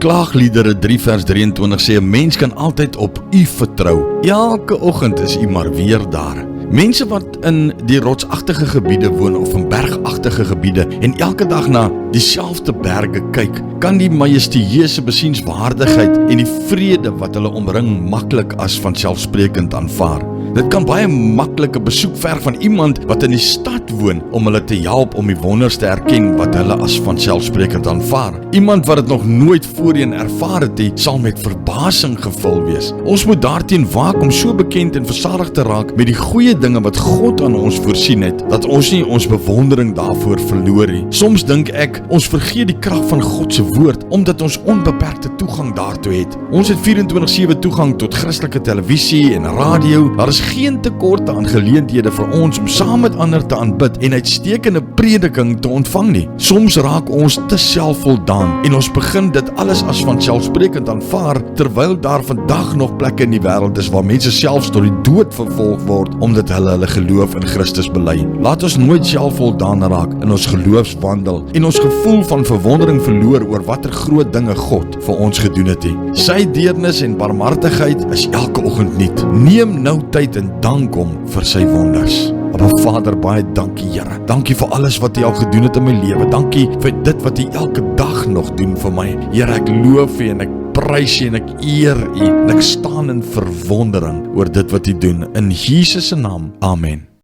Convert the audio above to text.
Klaagliedere 3 vers 23 sê, 'n mens kan altyd op U vertrou. Elke oggend is U maar weer daar. Mense wat in die rotsagtige gebiede woon of in bergagtige gebiede en elke dag na dieselfde berge kyk, kan die majestueuse besienswaardigheid en die vrede wat hulle omring maklik as vanselfsprekend aanvaar. Dit kan baie maklike besoek verg van iemand wat in die stad woon om hulle te help om die wonders te erken wat hulle as vanselfsprekend aanvaar. Iemand wat dit nog nooit voorheen ervaar het, sal met verbasing gevul wees. Ons moet daarteen waak om so bekend en versadig te raak met die goeie dinge wat God aan ons voorsien het, dat ons nie ons bewondering daarvoor verloor nie. Soms dink ek, ons vergeet die krag van God se woord, omdat ons onbeperkte toegang daartoe het. Ons het 24/7 toegang tot Christelike televisie en radio. Daar is geen tekorte aan geleenthede vir ons om saam met ander te aanbid en uitstekende prediking te ontvang nie. Soms raak ons te selfvoldaan en ons begin dit alles as vanselfsprekend aanvaar, terwyl daar vandag nog plekke in die wêreld is waar mense selfs tot die dood vervolg word omdat hulle geloof in Christus bely. Laat ons nooit selfvoldaan raak in ons geloofswandel en ons gevoel van verwondering verloor oor watter groot dinge God vir ons gedoen het. Sy deernis en barmhartigheid is elke oggend nuut. Neem nou tyd en dank hom vir sy wonders. Maar Vader, baie dankie Here. Dankie vir alles wat U al gedoen het in my lewe. Dankie vir dit wat U elke dag nog doen vir my. Here, ek loof U en ek prys U en ek eer U en ek staan in verwondering oor dit wat U doen. In Jesus se naam. Amen.